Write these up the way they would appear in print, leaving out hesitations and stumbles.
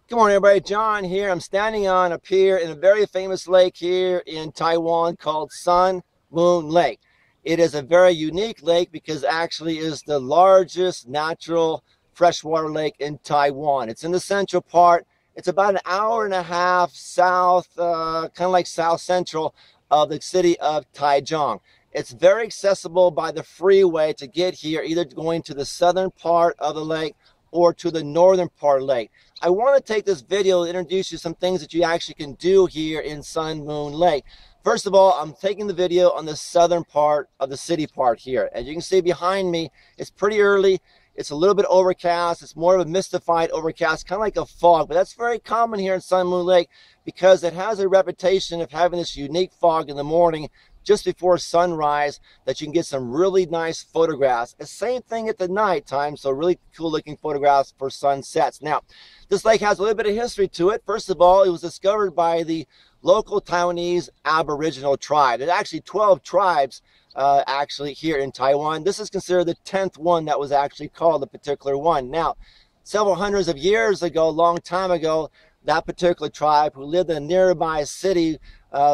Good morning, everybody. John here. I'm standing on a pier in a very famous lake here in Taiwan called Sun Moon Lake. It is a very unique lake because actually is the largest natural freshwater lake in Taiwan. It's in the central part. It's about an hour and a half south, kind of like south central of the city of Taichung. It's very accessible by the freeway to get here, either going to the southern part of the lake or to the northern part of the lake. I want to take this video to introduce you to some things that you actually can do here in Sun Moon Lake. First of all, I'm taking the video on the southern part of the city part here. As you can see behind me, it's pretty early. It's a little bit overcast. It's more of a mystified overcast, kind of like a fog, but that's very common here in Sun Moon Lake because it has a reputation of having this unique fog in the morning just before sunrise that you can get some really nice photographs. The same thing at the night time, so really cool looking photographs for sunsets. Now, this lake has a little bit of history to it. First of all, it was discovered by the local Taiwanese Aboriginal tribe. There's actually 12 tribes actually here in Taiwan. This is considered the 10th one that was actually called a particular one. Now, several hundreds of years ago, a long time ago, that particular tribe who lived in a nearby city,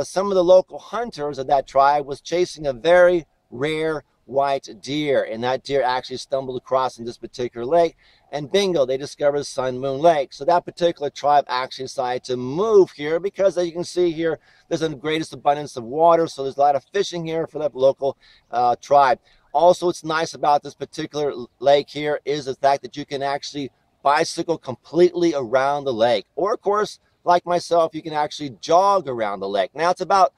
some of the local hunters of that tribe was chasing a very rare white deer, and that deer actually stumbled across in this particular lake, and bingo, they discovered Sun Moon Lake. So that particular tribe actually decided to move here because, as you can see here, there's the greatest abundance of water, so there's a lot of fishing here for that local tribe. Also, what's nice about this particular lake here is the fact that you can actually bicycle completely around the lake, or of course, like myself, you can actually jog around the lake. Now, it's about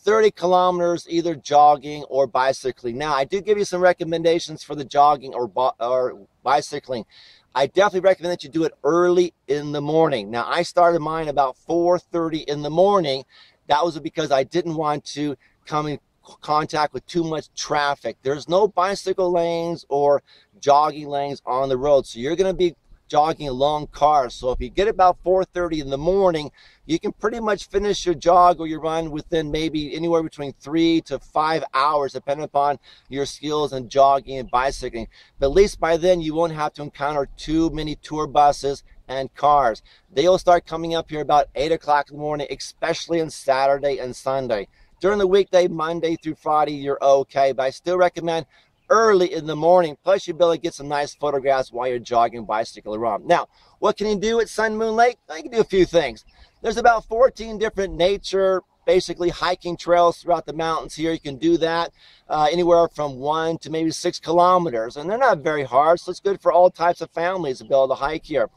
30 kilometers either jogging or bicycling. Now, I do give you some recommendations for the jogging or bicycling. I definitely recommend that you do it early in the morning. Now, I started mine about 4:30 in the morning. That was because I didn't want to come in contact with too much traffic. There's no bicycle lanes or jogging lanes on the road, so you're going to be jogging along cars. So if you get about 4:30 in the morning, you can pretty much finish your jog or your run within maybe anywhere between 3 to 5 hours, depending upon your skills in jogging and bicycling. But at least by then, you won't have to encounter too many tour buses and cars. They'll start coming up here about 8 o'clock in the morning, especially on Saturday and Sunday. During the weekday, Monday through Friday, you're okay, but I still recommend early in the morning. Plus, you'll be able to get some nice photographs while you're jogging, bicycle around. Now, what can you do at Sun Moon Lake? You can do a few things. There's about 14 different nature, basically hiking trails throughout the mountains here. You can do that anywhere from 1 to maybe 6 kilometers, and they're not very hard, so it's good for all types of families to be able to hike here.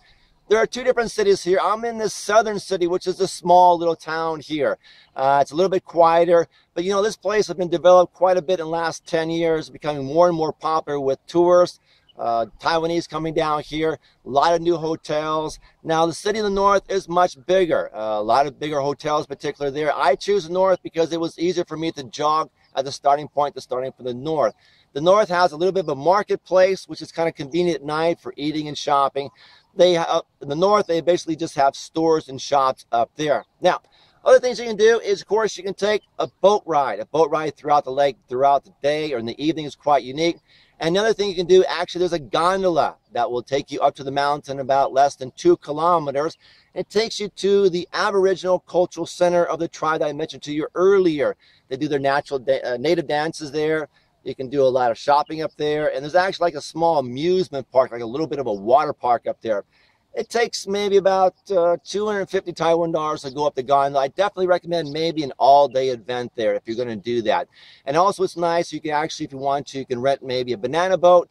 There are two different cities here. I'm in this southern city, which is a small little town here. It's a little bit quieter, but you know, this place has been developed quite a bit in the last 10 years, becoming more and more popular with tourists, Taiwanese coming down here, a lot of new hotels. Now, the city in the north is much bigger, a lot of bigger hotels, particularly there. I choose the north because it was easier for me to jog at the starting point to starting from the north. The north has a little bit of a marketplace, which is kind of convenient at night for eating and shopping. They have, in the north, they basically just have stores and shops up there. Now, other things you can do is, of course, you can take a boat ride. A boat ride throughout the lake, throughout the day or in the evening is quite unique. And another thing you can do, actually, there's a gondola that will take you up to the mountain about less than 2 kilometers. It takes you to the Aboriginal Cultural Center of the tribe that I mentioned to you earlier. They do their natural native dances there. You can do a lot of shopping up there. And there's actually like a small amusement park, like a little bit of a water park up there. It takes maybe about 250 Taiwan dollars to go up the gondola. I definitely recommend maybe an all-day event there if you're going to do that. And also, it's nice. You can actually, if you want to, you can rent maybe a banana boat.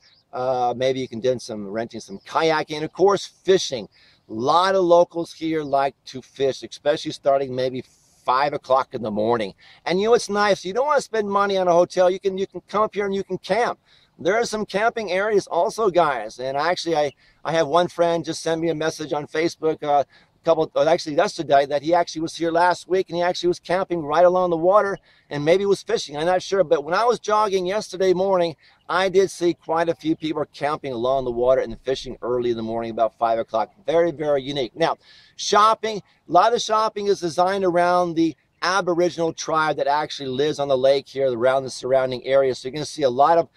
Maybe you can do renting some kayaking. And, of course, fishing. A lot of locals here like to fish, especially starting maybe 5 o'clock in the morning. And you know what's nice? You don't want to spend money on a hotel. You can come up here and you can camp. There are some camping areas also, guys. And actually, I have one friend just send me a message on Facebook actually yesterday that he actually was here last week and he actually was camping right along the water and maybe was fishing. I'm not sure. But when I was jogging yesterday morning, I did see quite a few people camping along the water and fishing early in the morning, about 5 o'clock. Very, very unique. Now, shopping. A lot of shopping is designed around the Aboriginal tribe that actually lives on the lake here around the surrounding area. So you're going to see a lot of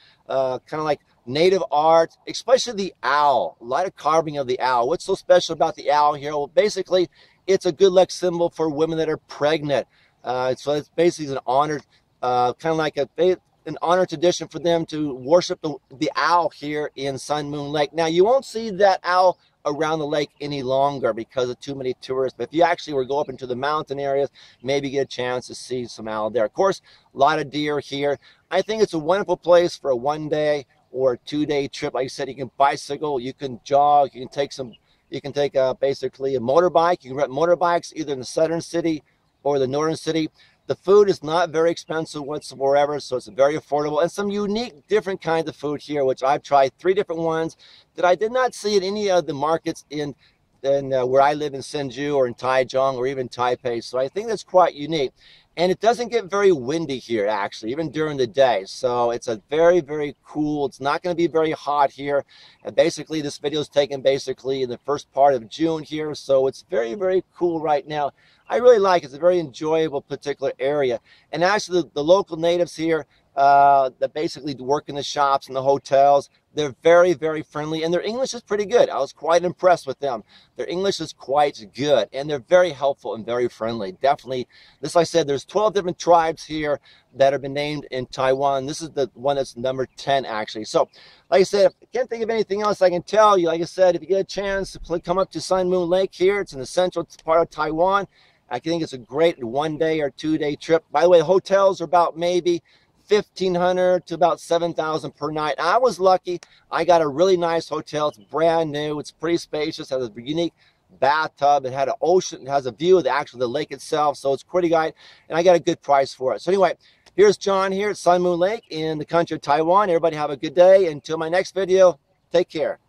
kind of like native art, especially the owl. A lot of carving of the owl. What's so special about the owl here? Well, basically, it's a good luck symbol for women that are pregnant. So it's basically an honor, kind of like an honor tradition for them to worship the owl here in Sun Moon Lake. Now, you won't see that owl around the lake any longer because of too many tourists. But if you actually were to go up into the mountain areas, maybe get a chance to see some owl there. Of course, a lot of deer here. I think it's a wonderful place for a 1-day or a 2-day trip. Like I said, you can bicycle, you can jog, you can take basically a motorbike. You can rent motorbikes either in the southern city or the northern city. The food is not very expensive whatsoever, so it's very affordable. And some unique, different kinds of food here, which I've tried 3 different ones that I did not see at any of the markets in where I live in Hsinchu or in Taichung or even Taipei. So I think that's quite unique. And it doesn't get very windy here, actually, even during the day. So it's a very, very cool. It's not going to be very hot here. And basically, this video is taken basically in the first part of June here. So it's very, very cool right now. I really like it. It's a very enjoyable particular area. And actually, the local natives here that basically work in the shops and the hotels, they're very, very friendly, and their English is pretty good. I was quite impressed with them. Their English is quite good, and they're very helpful and very friendly. Definitely, this, like I said, there's 12 different tribes here that have been named in Taiwan. This is the one that's number 10, actually. So, like I said, I can't think of anything else I can tell you. Like I said, if you get a chance to come up to Sun Moon Lake here, it's in the central part of Taiwan. I think it's a great 1-day or 2-day trip. By the way, the hotels are about maybe $1,500 to about $7,000 per night. I was lucky. I got a really nice hotel. It's brand new. It's pretty spacious. Has a unique bathtub. It had an ocean. It has a view of the lake itself. So it's pretty good. And I got a good price for it. So anyway, here's John here at Sun Moon Lake in the country of Taiwan. Everybody have a good day. Until my next video, take care.